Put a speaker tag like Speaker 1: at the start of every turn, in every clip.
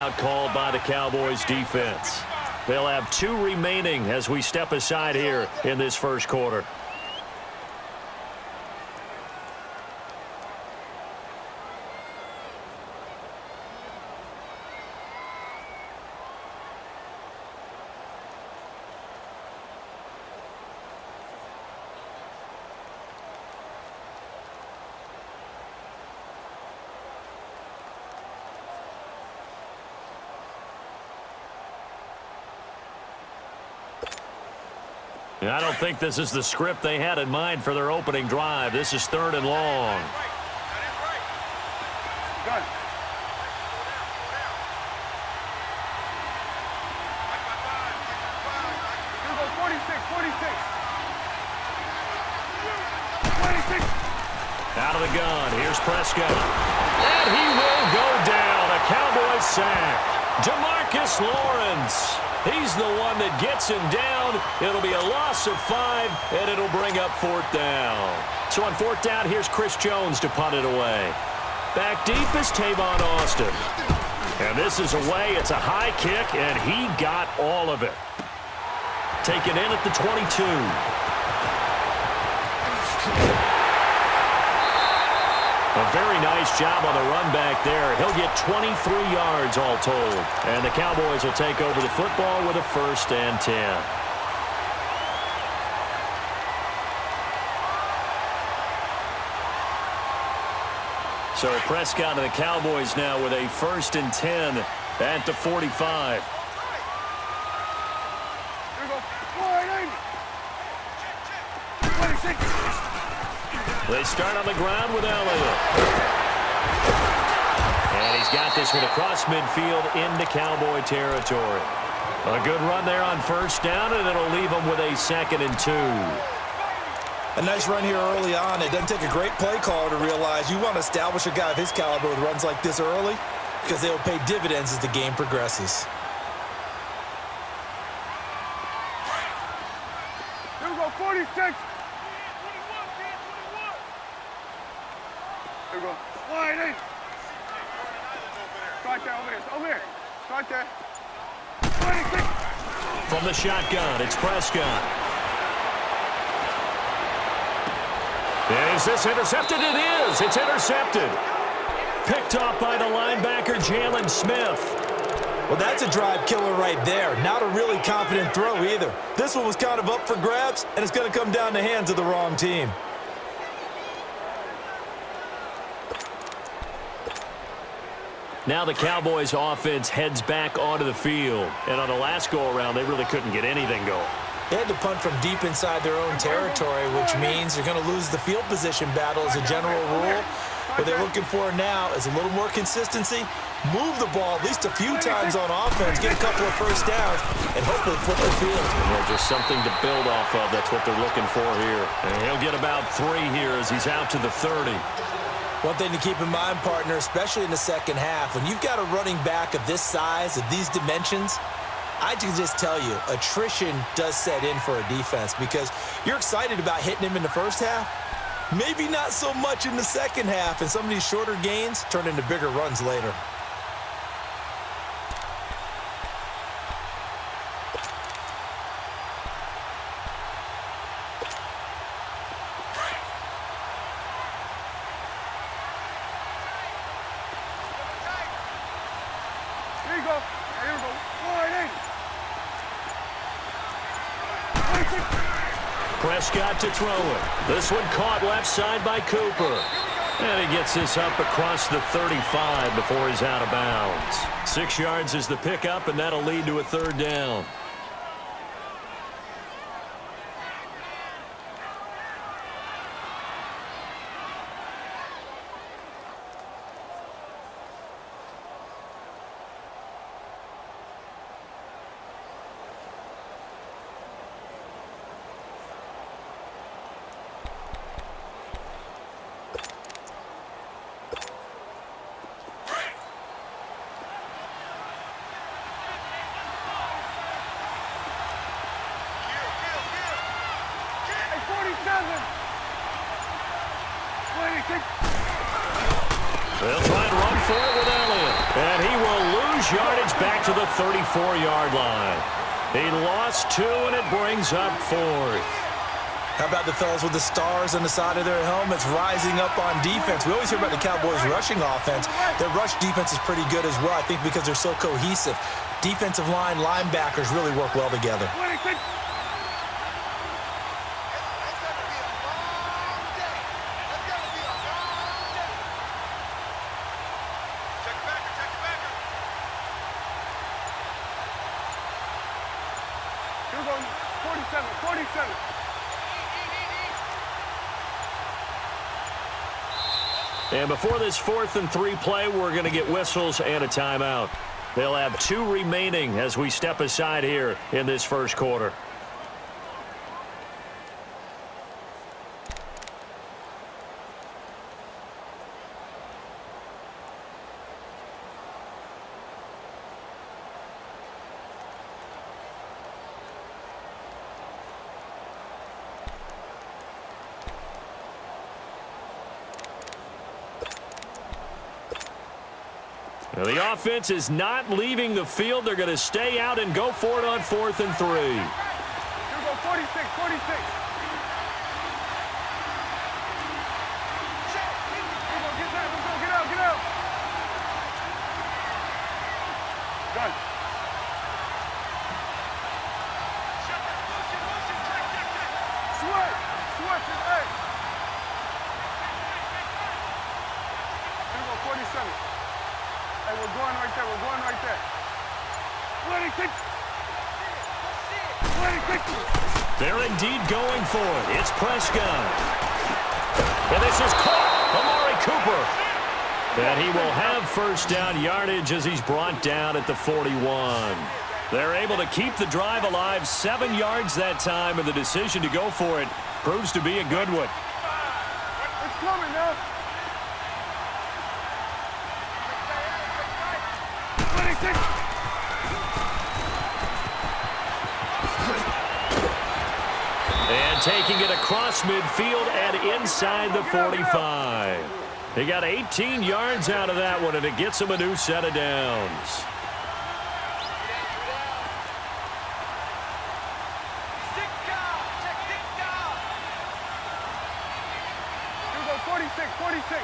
Speaker 1: Out called by the Cowboys defense. They'll have 2 remaining as we step aside here in this first quarter. And I don't think this is the script they had in mind for their opening drive. This is 3rd and long.
Speaker 2: Good. Here we go, 46.
Speaker 1: Out of the gun. Here's Prescott. And he will go down. A Cowboys sack. Demarcus Lawrence. He's the one that gets him down. It'll be a loss of 5, and it'll bring up 4th down. So on 4th down, here's Chris Jones to punt it away. Back deep is Tavon Austin. And this is away. It's a high kick, and he got all of it. Taken in at the 22. A very nice job on the run back there. He'll get 23 yards all told. And the Cowboys will take over the football with a 1st and 10. So Prescott and the Cowboys now with a 1st and 10 at the 45.
Speaker 2: Here we go, 26.
Speaker 1: They start on the ground with Elliott. And he's got this one across midfield into Cowboy territory. A good run there on 1st down, and it'll leave them with a 2nd and 2.
Speaker 3: A nice run here early on. It doesn't take a great play caller to realize you want to establish a guy of his caliber with runs like this early because they will pay dividends as the game progresses.
Speaker 2: Here we go, 46. Here we go, wide in. Start there, over here. Start there. 26.
Speaker 1: From the shotgun, it's Prescott. Is this intercepted? It is. It's intercepted. Picked off by the linebacker, Jalen Smith.
Speaker 3: Well, that's a drive killer right there. Not a really confident throw either. This one was kind of up for grabs, and it's going to come down the hands of the wrong team.
Speaker 1: Now the Cowboys offense heads back onto the field. And on the last go-around, they really couldn't get anything going.
Speaker 3: They had to punt from deep inside their own territory, which means they're going to lose the field position battle as a general rule. What they're looking for now is a little more consistency, move the ball at least a few times on offense, get a couple of 1st downs, and hopefully flip the field.
Speaker 1: Yeah, just something to build off of. That's what they're looking for here. And he'll get about 3 here as he's out to the 30.
Speaker 3: One thing to keep in mind, partner, especially in the second half, when you've got a running back of this size, of these dimensions, I can just tell you, attrition does set in for a defense because you're excited about hitting him in the first half. Maybe not so much in the second half, and some of these shorter gains turn into bigger runs later.
Speaker 2: Here you go. Here we go. Wide in.
Speaker 1: Prescott to throw it. This one caught left side by Cooper. And he gets this up across the 35 before he's out of bounds. 6 yards is the pickup, and that'll lead to a 3rd down. They'll try and run for it with Elliott. And he will lose gains yardage back to the 34-yard line. He lost 2, and it brings up 4th.
Speaker 3: How about the fellas with the stars on the side of their helmets rising up on defense? We always hear about the Cowboys' rushing offense. Their rush defense is pretty good as well, I think, because they're so cohesive. Defensive line, linebackers really work well together.
Speaker 2: You're going 47, 47.
Speaker 1: And before this 4th and 3 play, we're going to get whistles and a timeout. They'll have 2 remaining as we step aside here in this first quarter. Now, the offense is not leaving the field. They're going to stay out and go for it on 4th and 3.
Speaker 2: Here we go, 46, 46. Get out, get out. Done. Switch, hey. Here we go, 47. Hey, we're going right there. 26. 26.
Speaker 1: They're indeed going for it. It's Prescott. And this is caught. Amari Cooper. And he will have first down yardage as he's brought down at the 41. They're able to keep the drive alive, 7 yards that time, and the decision to go for it proves to be a good one.
Speaker 2: It's coming now. 26.
Speaker 1: And taking it across midfield and inside the 45. They got 18 yards out of that one, and it gets them a new set of downs.
Speaker 2: Here we go, 46, 46.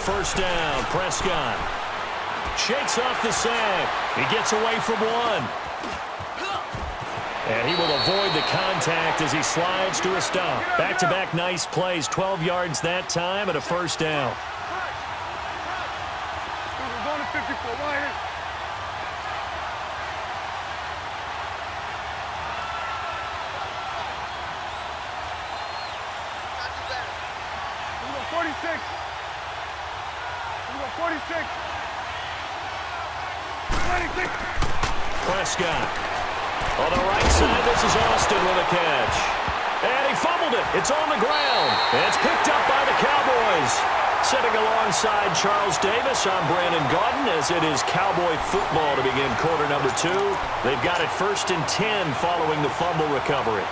Speaker 1: First down, Prescott. Shakes off the sack. He gets away from one. And he will avoid the contact as he slides to a stop. Back-to-back nice plays, 12 yards that time and a first down.
Speaker 2: We're going to 54, right here. Here we go, 46. 46. 26.
Speaker 1: Prescott. On the right side, this is Austin with a catch. And he fumbled it. It's on the ground. And it's picked up by the Cowboys. Sitting alongside Charles Davis, I'm Brandon Gaudin, as it is Cowboy football to begin quarter number 2. They've got it 1st and 10 following the fumble recovery.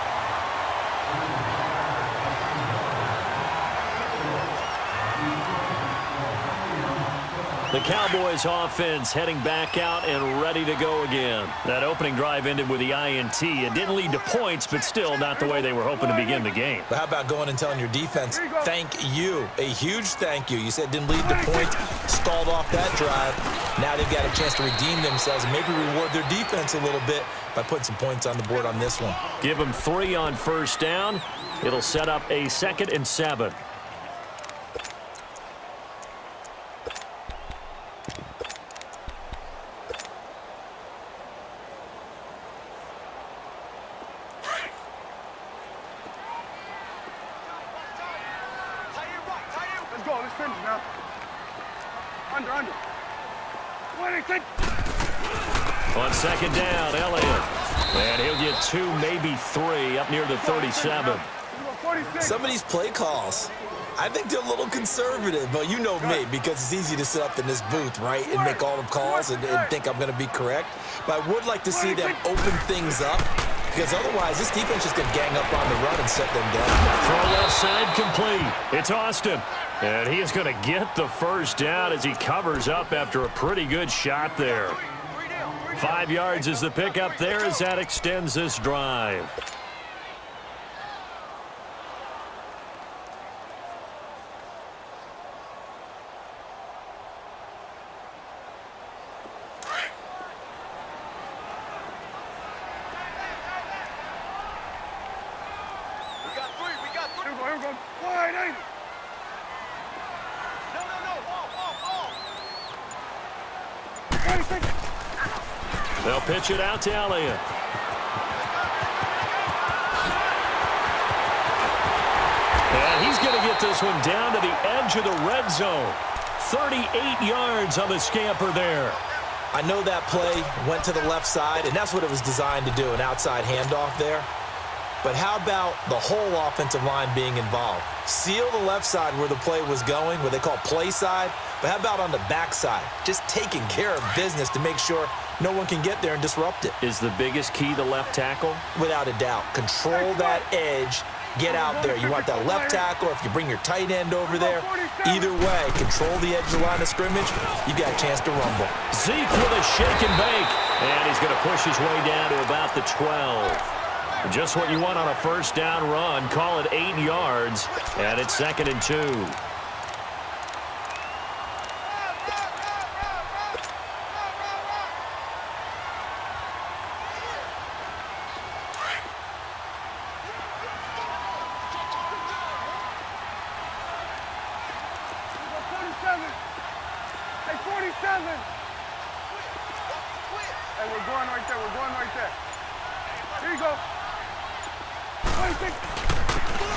Speaker 1: The Cowboys offense heading back out and ready to go again. That opening drive ended with the INT. It didn't lead to points, but still not the way they were hoping to begin the game.
Speaker 3: But how about going and telling your defense, thank you, a huge thank you. You said it didn't lead to points, stalled off that drive. Now they've got a chance to redeem themselves and maybe reward their defense a little bit by putting some points on the board on this one.
Speaker 1: Give them 3 on first down. It'll set up a 2nd and 7. On 2nd down, Elliott. And he'll get 2, maybe 3, up near the 37.
Speaker 3: Some of these play calls, I think they're a little conservative, but you know me, because it's easy to sit up in this booth, right, and make all the calls and think I'm going to be correct. But I would like to see them open things up, because otherwise this defense is going to gang up on the run and set them down.
Speaker 1: Throw left side complete. It's Austin. And he is going to get the first down as he covers up after a pretty good shot there. 5 yards is the pickup there as that extends this drive. They'll pitch it out to Elliott. And he's going to get this one down to the edge of the red zone. 38 yards on the scamper there.
Speaker 3: I know that play went to the left side, and that's what it was designed to do, an outside handoff there. But how about the whole offensive line being involved? Seal the left side where the play was going, what they call play side. But how about on the back side? Just taking care of business to make sure no one can get there and disrupt it.
Speaker 1: Is the biggest key the left tackle?
Speaker 3: Without a doubt. Control that edge. Get out there. You want that left tackle, or if you bring your tight end over there, either way, control the edge of the line of scrimmage. You got a chance to rumble.
Speaker 1: Zeke with a shake and bake. And he's going to push his way down to about the 12. Just what you want on a first down run. Call it 8 yards, and it's 2nd and 2.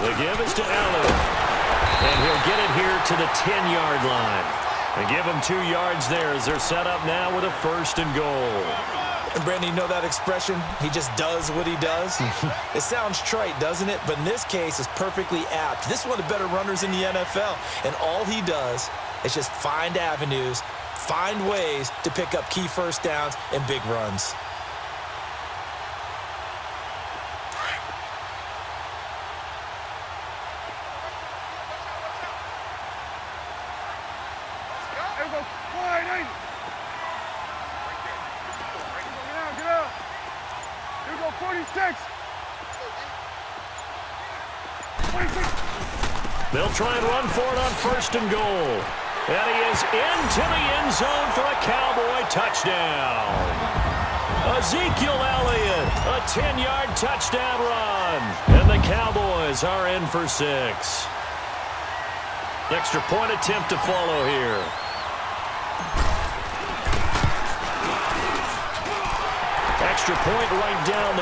Speaker 1: The give is to Elliott. And he'll get it here to the 10-yard line. And give him 2 yards there as they're set up now with a 1st and goal.
Speaker 3: And Brandon, you know that expression? He just does what he does? It sounds trite, doesn't it? But in this case, it's perfectly apt. This is one of the better runners in the NFL. And all he does is just find avenues, find ways to pick up key first downs and big runs.
Speaker 1: They'll try and run for it on 1st and goal. And he is into the end zone for a Cowboy touchdown. Ezekiel Elliott, a 10-yard touchdown run. And the Cowboys are in for 6. Extra point attempt to follow here. Extra point right down the